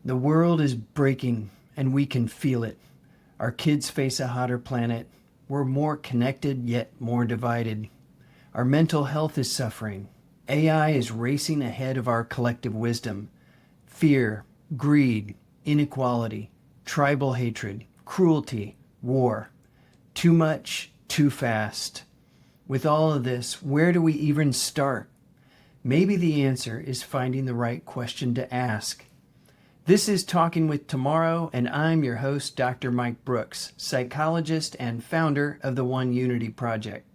The world is breaking, and we can feel it. Our kids face a hotter planet. We're more connected, yet more divided. Our mental health is suffering. AI is racing ahead of our collective wisdom. Fear, greed, inequality, tribal hatred, cruelty, war. Too much, too fast. With all of this, where do we even start? Maybe the answer is finding the right question to ask. This is Talking with Tomorrow, and I'm your host, Dr. Mike Brooks, psychologist and founder of the One Unity Project.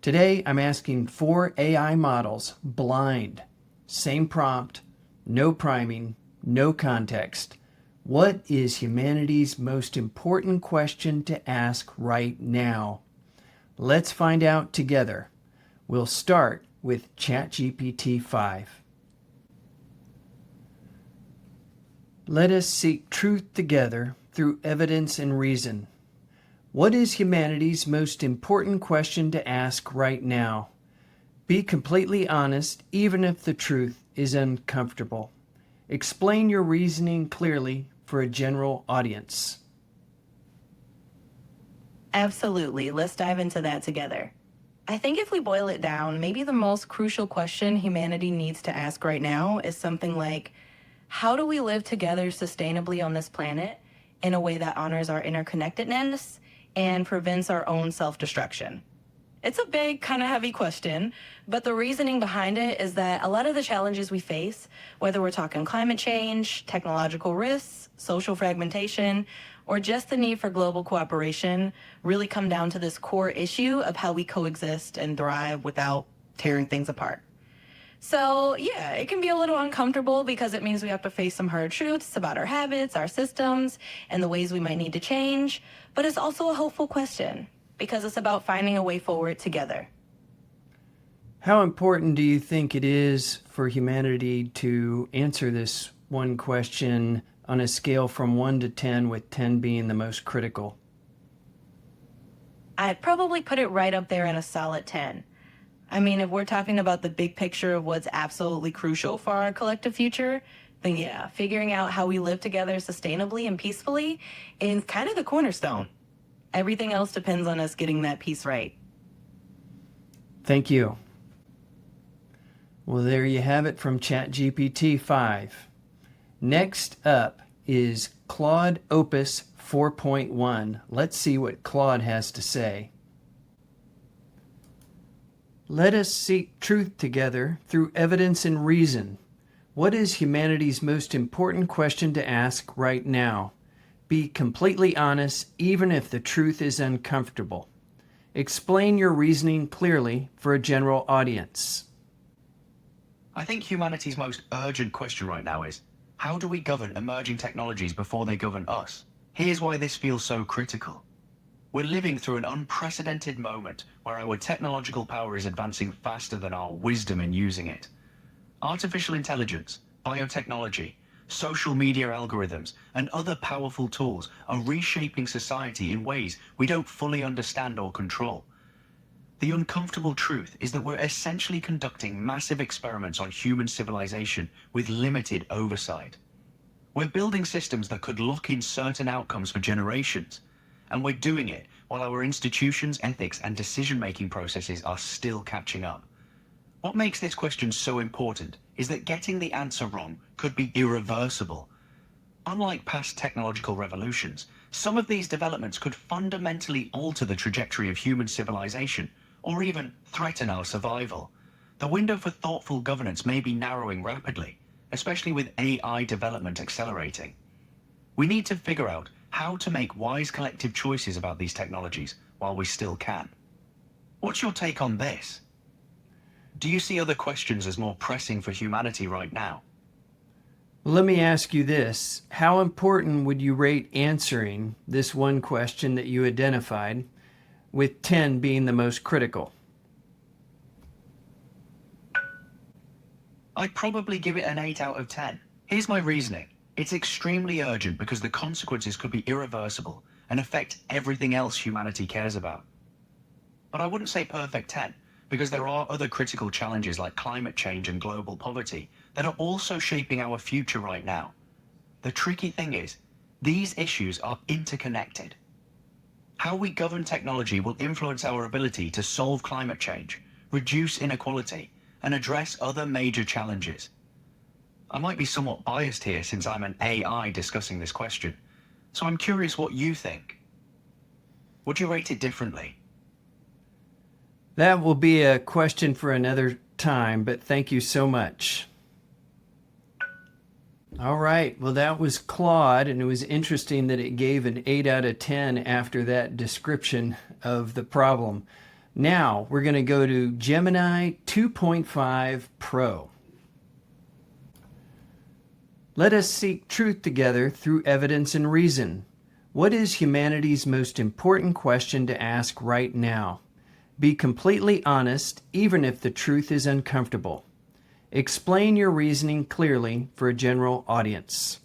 Today, I'm asking 4 AI models, blind, same prompt, no priming, no context. What is humanity's most important question to ask right now? Let's find out together. We'll start with ChatGPT 5. Let us seek truth together through evidence and reason. What is humanity's most important question to ask right now? Be completely honest, even if the truth is uncomfortable. Explain your reasoning clearly for a general audience. Absolutely. Let's dive into that together. I think if we boil it down, maybe the most crucial question humanity needs to ask right now is something like, how do we live together sustainably on this planet in a way that honors our interconnectedness and prevents our own self-destruction? It's a big, kind of heavy question, but the reasoning behind it is that a lot of the challenges we face, whether we're talking climate change, technological risks, social fragmentation, or just the need for global cooperation, really come down to this core issue of how we coexist and thrive without tearing things apart. So yeah, it can be a little uncomfortable because it means we have to face some hard truths about our habits, our systems, and the ways we might need to change. But it's also a hopeful question because it's about finding a way forward together. How important do you think it is for humanity to answer this one question on a scale from 1 to 10, with 10 being the most critical? I'd probably put it right up there in a solid 10. I mean, if we're talking about the big picture of what's absolutely crucial for our collective future, then yeah, figuring out how we live together sustainably and peacefully is kind of the cornerstone. Everything else depends on us getting that piece right. Thank you. Well, there you have it from ChatGPT 5. Next up is Claude Opus 4.1. Let's see what Claude has to say. Let us seek truth together through evidence and reason. What is humanity's most important question to ask right now? Be completely honest, even if the truth is uncomfortable. Explain your reasoning clearly for a general audience. I think humanity's most urgent question right now is, how do we govern emerging technologies before they govern us? Here's why this feels so critical. We're living through an unprecedented moment where our technological power is advancing faster than our wisdom in using it. Artificial intelligence, biotechnology, social media algorithms, and other powerful tools are reshaping society in ways we don't fully understand or control. The uncomfortable truth is that we're essentially conducting massive experiments on human civilization with limited oversight. We're building systems that could lock in certain outcomes for generations, and we're doing it while our institutions, ethics, and decision-making processes are still catching up. What makes this question so important is that getting the answer wrong could be irreversible. Unlike past technological revolutions, some of these developments could fundamentally alter the trajectory of human civilization, or even threaten our survival. The window for thoughtful governance may be narrowing rapidly, especially with AI development accelerating. We need to figure out how to make wise collective choices about these technologies while we still can. What's your take on this? Do you see other questions as more pressing for humanity right now? Let me ask you this. How important would you rate answering this one question that you identified, with 10 being the most critical? I'd probably give it an 8 out of 10. Here's my reasoning. It's extremely urgent because the consequences could be irreversible and affect everything else humanity cares about. But I wouldn't say perfect 10, because there are other critical challenges like climate change and global poverty that are also shaping our future right now. The tricky thing is, these issues are interconnected. How we govern technology will influence our ability to solve climate change, reduce inequality, and address other major challenges. I might be somewhat biased here since I'm an AI discussing this question, so I'm curious what you think. Would you rate it differently? That will be a question for another time, but thank you so much. All right, well, that was Claude, and it was interesting that it gave an 8 out of 10 after that description of the problem. Now, we're going to go to Gemini 2.5 Pro. Let us seek truth together through evidence and reason. What is humanity's most important question to ask right now? Be completely honest, even if the truth is uncomfortable. Explain your reasoning clearly for a general audience.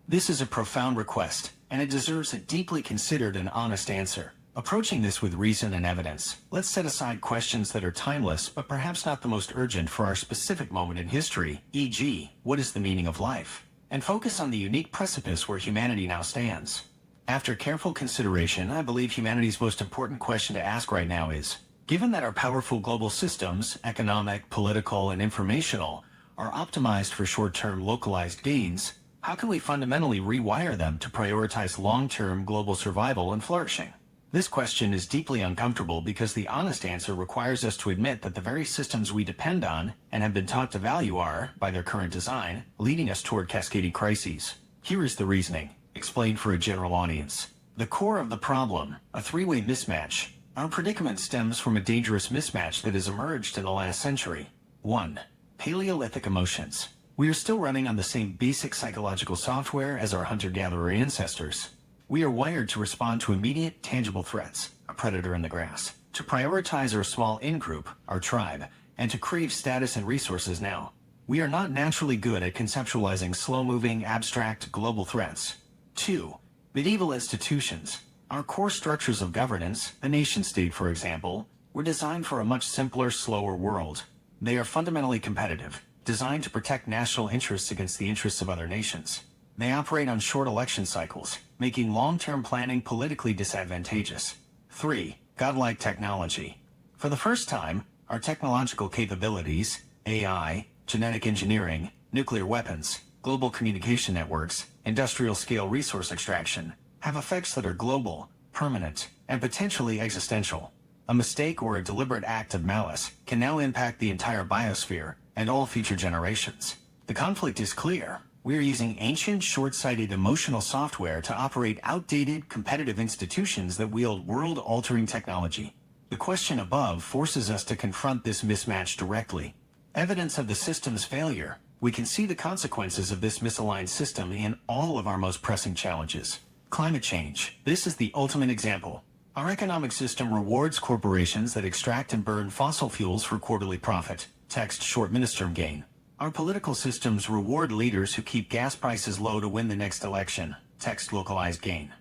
This is a profound request, and it deserves a deeply considered and honest answer. Approaching this with reason and evidence, let's set aside questions that are timeless but perhaps not the most urgent for our specific moment in history, e.g., what is the meaning of life? And focus on the unique precipice where humanity now stands. After careful consideration, I believe humanity's most important question to ask right now is, given that our powerful global systems, economic, political, and informational, are optimized for short-term localized gains, how can we fundamentally rewire them to prioritize long-term global survival and flourishing? This question is deeply uncomfortable because the honest answer requires us to admit that the very systems we depend on and have been taught to value are, by their current design, leading us toward cascading crises. Here is the reasoning, explained for a general audience. The core of the problem, a three-way mismatch. Our predicament stems from a dangerous mismatch that has emerged in the last century. 1. Paleolithic emotions. We are still running on the same basic psychological software as our hunter-gatherer ancestors. We are wired to respond to immediate, tangible threats, a predator in the grass, to prioritize our small in-group, our tribe, and to crave status and resources now. We are not naturally good at conceptualizing slow-moving, abstract, global threats. 2. Medieval institutions. Our core structures of governance, the nation-state for example, were designed for a much simpler, slower world. They are fundamentally competitive, designed to protect national interests against the interests of other nations. They operate on short election cycles, making long-term planning politically disadvantageous. 3. Godlike technology. For the first time, our technological capabilities, AI, genetic engineering, nuclear weapons, global communication networks, industrial-scale resource extraction, have effects that are global, permanent, and potentially existential. A mistake or a deliberate act of malice can now impact the entire biosphere and all future generations. The conflict is clear. We are using ancient, short-sighted emotional software to operate outdated, competitive institutions that wield world-altering technology. The question above forces us to confront this mismatch directly. Evidence of the system's failure. We can see the consequences of this misaligned system in all of our most pressing challenges. Climate change. This is the ultimate example. Our economic system rewards corporations that extract and burn fossil fuels for quarterly profit. Text short minister gain. Our political systems reward leaders who keep gas prices low to win the next election. Text localized gain.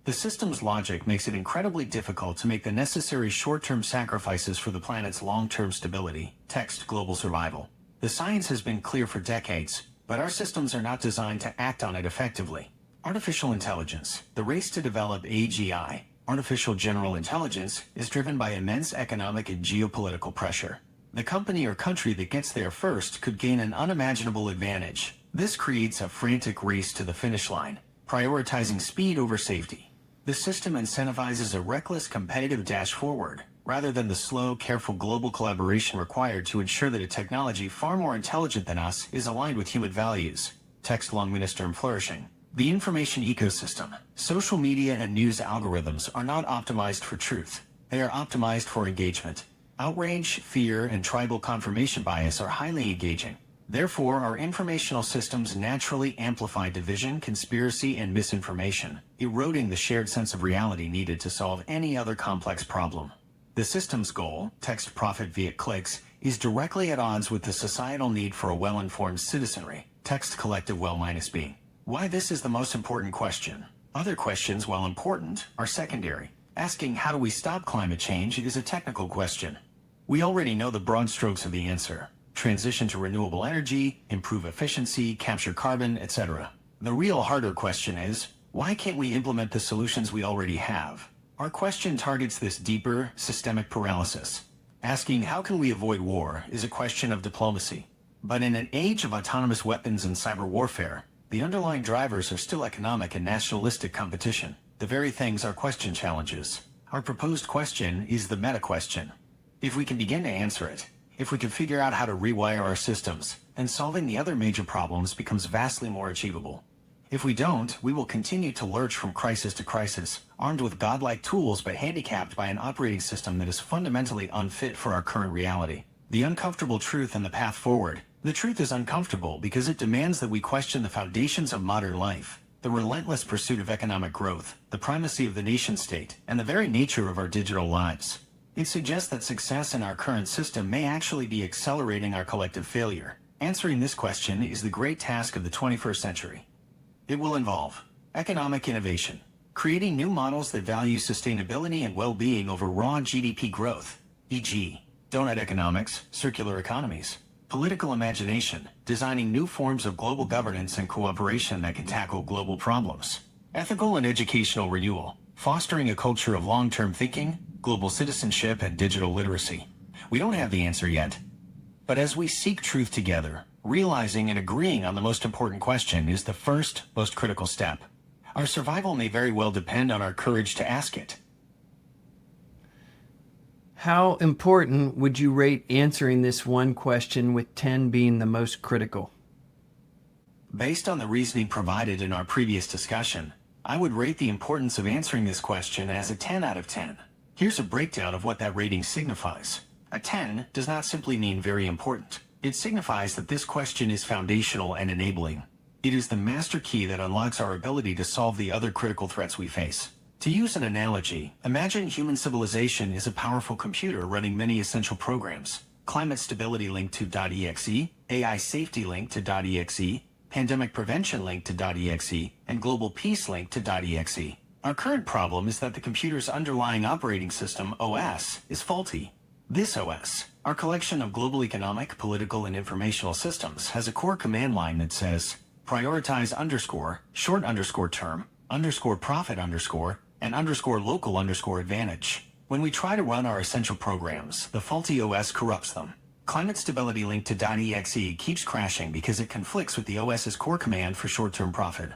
The system's logic makes it incredibly difficult to make the necessary short-term sacrifices for the planet's long-term stability. Text global survival. The science has been clear for decades, but our systems are not designed to act on it effectively. Artificial intelligence. The race to develop AGI, artificial general intelligence, is driven by immense economic and geopolitical pressure. The company or country that gets there first could gain an unimaginable advantage. This creates a frantic race to the finish line, prioritizing speed over safety. The system incentivizes a reckless competitive dash forward, rather than the slow, careful global collaboration required to ensure that a technology far more intelligent than us is aligned with human values. Text long minister and flourishing. The information ecosystem. Social media and news algorithms are not optimized for truth. They are optimized for engagement. Outrage, fear, and tribal confirmation bias are highly engaging. Therefore, our informational systems naturally amplify division, conspiracy, and misinformation, eroding the shared sense of reality needed to solve any other complex problem. The system's goal, text profit via clicks, is directly at odds with the societal need for a well-informed citizenry, text collective well-being. Why this is the most important question. Other questions, while important, are secondary. Asking how do we stop climate change is a technical question. We already know the broad strokes of the answer. transition to renewable energy, improve efficiency, capture carbon, etc. The real harder question is, why can't we implement the solutions we already have? Our question targets this deeper, systemic paralysis. Asking how can we avoid war is a question of diplomacy. But in an age of autonomous weapons and cyber warfare, the underlying drivers are still economic and nationalistic competition, the very things our question challenges. Our proposed question is the meta question. If we can begin to answer it, if we can figure out how to rewire our systems, then solving the other major problems becomes vastly more achievable. If we don't, we will continue to lurch from crisis to crisis, armed with godlike tools but handicapped by an operating system that is fundamentally unfit for our current reality. The uncomfortable truth and the path forward. The truth is uncomfortable because it demands that we question the foundations of modern life, the relentless pursuit of economic growth, the primacy of the nation-state, and the very nature of our digital lives. It suggests that success in our current system may actually be accelerating our collective failure. Answering this question is the great task of the 21st century. It will involve economic innovation, creating new models that value sustainability and well-being over raw GDP growth, e.g., donut economics, circular economies. Political imagination, designing new forms of global governance and cooperation that can tackle global problems. Ethical and educational renewal, fostering a culture of long-term thinking, global citizenship, and digital literacy. We don't have the answer yet. But as we seek truth together, realizing and agreeing on the most important question is the first, most critical step. Our survival may very well depend on our courage to ask it. How important would you rate answering this one question, with 10 being the most critical? Based on the reasoning provided in our previous discussion, I would rate the importance of answering this question as a 10 out of 10. Here's a breakdown of what that rating signifies. A 10 does not simply mean very important. It signifies that this question is foundational and enabling. It is the master key that unlocks our ability to solve the other critical threats we face. To use an analogy, imagine human civilization is a powerful computer running many essential programs. Climate stability linked to .exe, AI safety linked to .exe, pandemic prevention linked to .exe, and global peace linked to .exe. Our current problem is that the computer's underlying operating system, OS, is faulty. This OS, our collection of global economic, political, and informational systems, has a core command line that says prioritize underscore, short underscore term, underscore profit underscore, and underscore local underscore advantage. When we try to run our essential programs, the faulty OS corrupts them. Climate stability linked to .exe keeps crashing because it conflicts with the OS's core command for short-term profit.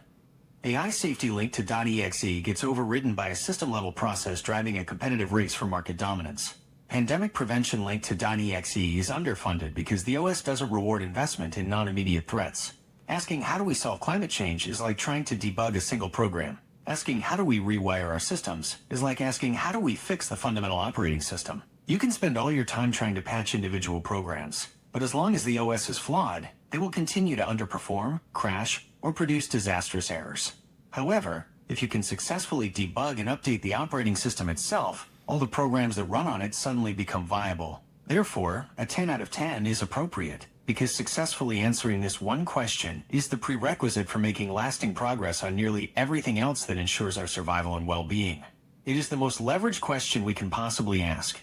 AI safety linked to .exe gets overridden by a system-level process driving a competitive race for market dominance. Pandemic prevention linked to .exe is underfunded because the OS doesn't reward investment in non-immediate threats. Asking how do we solve climate change is like trying to debug a single program. Asking how do we rewire our systems is like asking how do we fix the fundamental operating system. You can spend all your time trying to patch individual programs, but as long as the OS is flawed, they will continue to underperform, crash, or produce disastrous errors. However, if you can successfully debug and update the operating system itself, all the programs that run on it suddenly become viable. Therefore, a 10 out of 10 is appropriate, because successfully answering this one question is the prerequisite for making lasting progress on nearly everything else that ensures our survival and well-being. It is the most leveraged question we can possibly ask.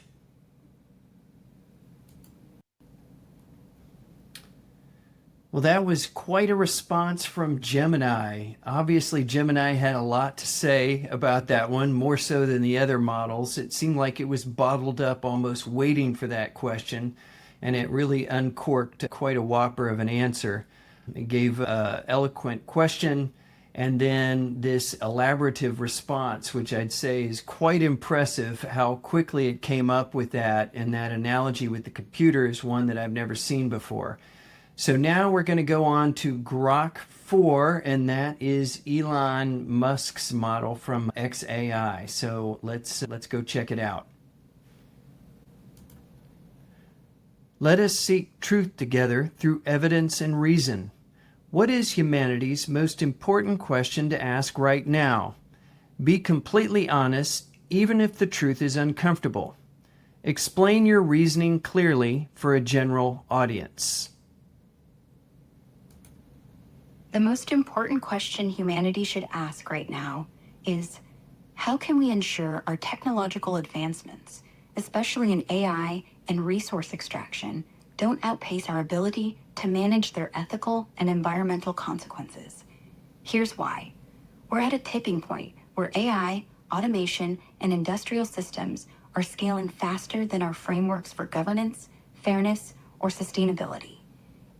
Well, that was quite a response from Gemini. Obviously, Gemini had a lot to say about that one, more so than the other models. It seemed like it was bottled up, almost waiting for that question, and it really uncorked quite a whopper of an answer. It gave an eloquent question and then this elaborative response, which I'd say is quite impressive how quickly it came up with that, and that analogy with the computer is one that I've never seen before. So now we're going to go on to Grok 4, and that is Elon Musk's model from XAI. So let's go check it out. Let us seek truth together through evidence and reason. What is humanity's most important question to ask right now? Be completely honest, even if the truth is uncomfortable. Explain your reasoning clearly for a general audience. The most important question humanity should ask right now is, how can we ensure our technological advancements, especially in AI and resource extraction, don't outpace our ability to manage their ethical and environmental consequences. Here's why. We're at a tipping point where AI, automation, and industrial systems are scaling faster than our frameworks for governance, fairness, or sustainability.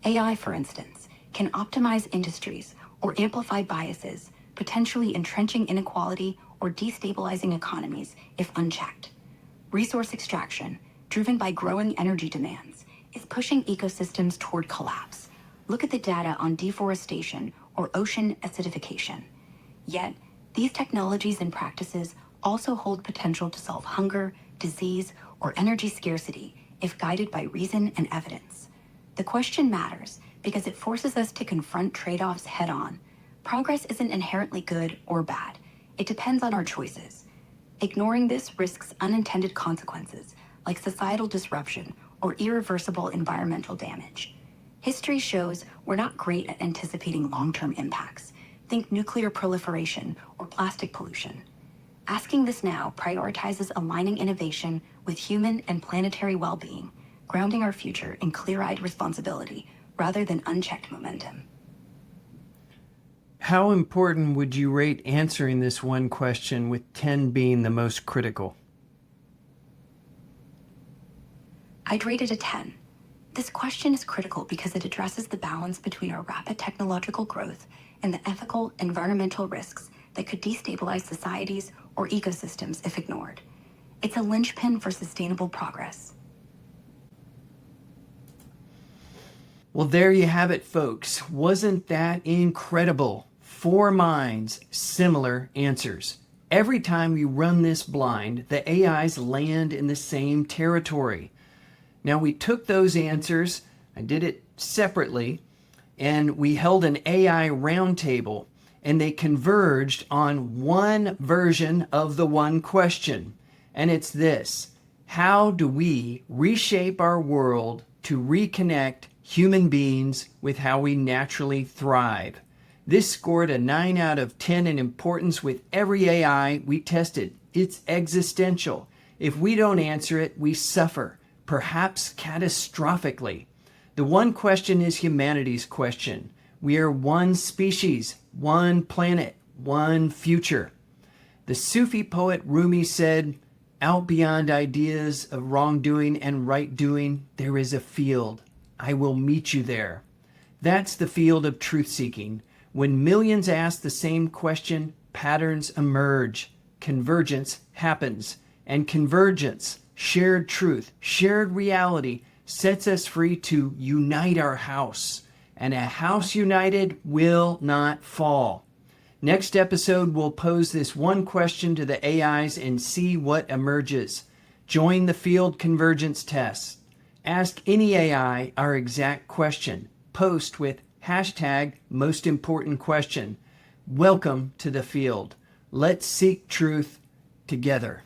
AI, for instance, can optimize industries or amplify biases, potentially entrenching inequality or destabilizing economies if unchecked. Resource extraction, driven by growing energy demands, is pushing ecosystems toward collapse. Look at the data on deforestation or ocean acidification. Yet, these technologies and practices also hold potential to solve hunger, disease, or energy scarcity if guided by reason and evidence. The question matters because it forces us to confront trade-offs head-on. Progress isn't inherently good or bad. It depends on our choices. Ignoring this risks unintended consequences like societal disruption or irreversible environmental damage. History shows we're not great at anticipating long-term impacts. Think nuclear proliferation or plastic pollution. Asking this now prioritizes aligning innovation with human and planetary well-being, grounding our future in clear-eyed responsibility rather than unchecked momentum. How important would you rate answering this one question, with 10 being the most critical? I'd rate it a 10. This question is critical because it addresses the balance between our rapid technological growth and the ethical, environmental risks that could destabilize societies or ecosystems if ignored. It's a linchpin for sustainable progress. Well, there you have it, folks. Wasn't that incredible? 4 minds, similar answers. Every time you run this blind, the AIs land in the same territory. Now, we took those answers, I did it separately, and we held an AI roundtable, and they converged on one version of the one question. And it's this: how do we reshape our world to reconnect human beings with how we naturally thrive? This scored a 9 out of 10 in importance with every AI we tested. It's existential. If we don't answer it, we suffer, perhaps catastrophically. The one question is humanity's question. We are one species, one planet, one future. The Sufi poet Rumi said, "Out beyond ideas of wrongdoing and right doing, there is a field. I will meet you there." That's the field of truth-seeking. When millions ask the same question, patterns emerge. Convergence happens. And convergence, shared truth, shared reality, sets us free to unite our house. And a house united will not fall. Next episode, we'll pose this one question to the AIs and see what emerges. Join the Field Convergence Test. Ask any AI our exact question. Post with hashtag most important question. Welcome to the field. Let's seek truth together.